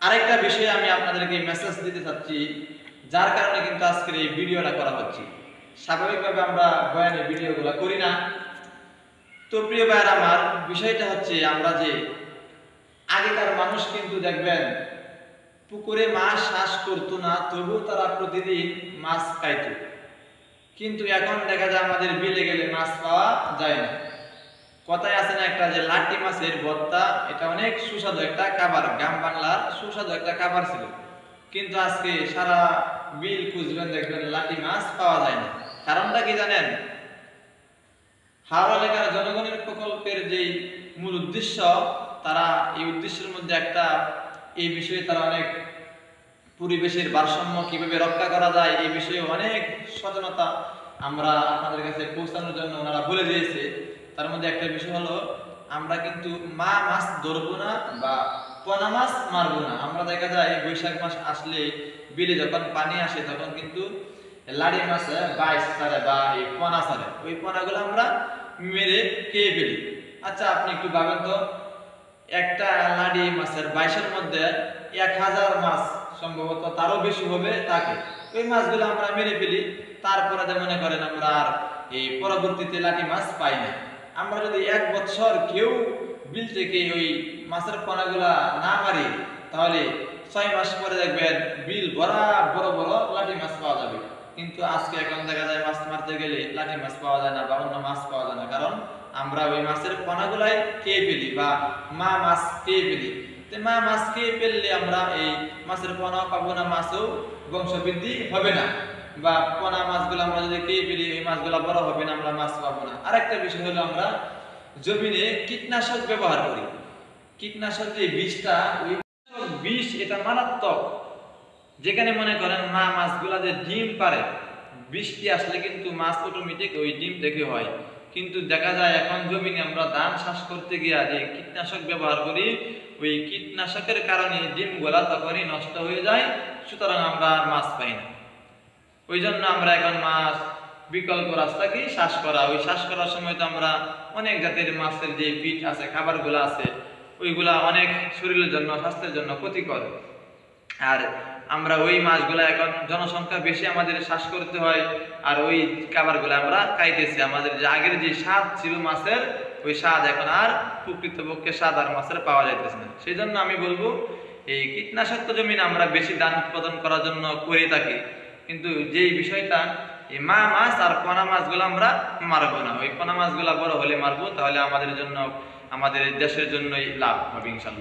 আরেকটা বিষয়ে আমি আপনাদেরকে মেসেজ দিতে চাচ্ছি, যার কারণে কিন্তু আজকের এই ভিডিওটা করা হচ্ছে। স্বাভাবিকভাবে আমরা বয়ানের ভিডিওগুলো করি না। তো প্রিয় ভাইয়ের আমার, বিষয়টা হচ্ছে আমরা যে আগেকার মানুষ কিন্তু দেখবেন পুকুরে মাছ চাষ করতো না, তবুও তারা প্রতিদিন মাছ খাইত। কিন্তু এখন দেখা যায় আমাদের বিলে গেলে মাছ পাওয়া যায় না। কথায় আছে না একটা, যে লাটি মাছের ভর্তা, এটা অনেক সুস্বাদু একটা খাবার, গ্রাম বাংলার সুস্বাদু একটা খাবার ছিল। কিন্তু আজকে সারা বিল খুঁজবেন, দেখবেন লাটি মাছ পাওয়া যায় না। কারণটা কি জানেন? হাওড়া এলাকার জনগণের প্রকল্পের যেই মূল উদ্দেশ্য, তারা এই উদ্দেশ্যের মধ্যে একটা, এই বিষয়ে তারা অনেক পরিবেশের ভারসাম্য কিভাবে রক্ষা করা যায় এই বিষয়ে অনেক সচেতনতা আমরা আপনাদের কাছে পৌঁছানোর জন্য ওনারা বলে দিয়েছে। তার মধ্যে একটা বিষয় হলো, আমরা কিন্তু মা মাছ ধরবো না বা পোনা মাছ মারবো না। আমরা দেখা যায় বৈশাখ মাস আসলে বিলে যখন পানি আসে তখন কিন্তু লাড়ি মাছ বাইশ ছাড়ে বা এই পোনা ছাড়ে, ওই পোনাগুলো আমরা মেরে খেয়ে ফেলি। আচ্ছা আপনি একটু ভাবেন তো, একটা লাড়ি মাছের বাইশের মধ্যে 1000 মাছ সম্ভবত তারও বেশি হবে থাকে, ওই মাছগুলো আমরা মেরে ফেলি। তারপরে মনে করেন আমরা আর এই পরবর্তীতে লাঠি মাছ পাই না। আমরা যদি 1 বছর কেউ বিল থেকে ওই মাছের পোনাগুলা না মারি, তাহলে 6 মাস পরে দেখবেন বিল ভরা বড় বড় লাঠি মাছ পাওয়া যাবে। কিন্তু আজকে এখন দেখা যায় মাছ মারতে গেলে লাঠি মাছ পাওয়া যায় না বা অন্য মাছ পাওয়া যায় না, কারণ আমরা ওই মাছের পোনাগুলাই খেয়ে ফেলি বা মা মাছ খেয়ে ফেলি। মা মাছ খেয়ে ফেললে আমরা এই মাছের পোনা পাবো না, মাছও বংশবৃদ্ধি হবে না। বা পোনা মাছগুলো আমরা যদি খেয়ে ফেলি, ওই মাছগুলো বড় হবে না, আমরা মাছ পাবো না। আরেকটা বিষয় হলো, আমরা জমিনে কীটনাশক ব্যবহার করি। কীটনাশক যে বিষটা, ওই বিষ এটা মারাত্মক। যেখানে মনে করেন মা মাছগুলা যে ডিম পারে, বৃষ্টি আসলে কিন্তু মাছ অটোমেটিক ওই ডিম থেকে হয়। কিন্তু দেখা যায় এখন জমিনে আমরা ধান চাষ করতে গিয়া যে কীটনাশক ব্যবহার করি, ওই কীটনাশকের কারণে ডিমগুলা তখনই নষ্ট হয়ে যায়, সুতরাং আমরা আর মাছ পাই না। ওই জন্য আমরা এখন মাছ বিকল্প রাস্তা কি চাষ করা, ওই চাষ করার সময় তো আমরা অনেক জাতের মাছের যে ফিট আছে, খাবারগুলো আছে, ওইগুলা অনেক শরীরের জন্য স্বাস্থ্যের জন্য ক্ষতিকর। আর আমরা ওই মাছগুলা এখন জনসংখ্যা বেশি, আমাদের চাষ করতে হয়, আর ওই খাবারগুলো আমরা খাইতেছি। আমাদের যে আগের যে স্বাদ ছিল মাছের, ওই স্বাদ এখন আর প্রকৃতপক্ষে স্বাদ আর মাছের পাওয়া যাইতেছে না। সেই জন্য আমি বলবো, এই কীটনাশক জমিন আমরা বেশি ধান উৎপাদন করার জন্য করে থাকি, কিন্তু যেই বিষয়টা এই মা মাছ আর পোনা মাছগুলো আমরা মারবো না। ওই পোনা মাছগুলা বড় হলে মারবো, তাহলে আমাদের জন্য, আমাদের দেশের জন্যই লাভ হবে ইনশাল্লাহ।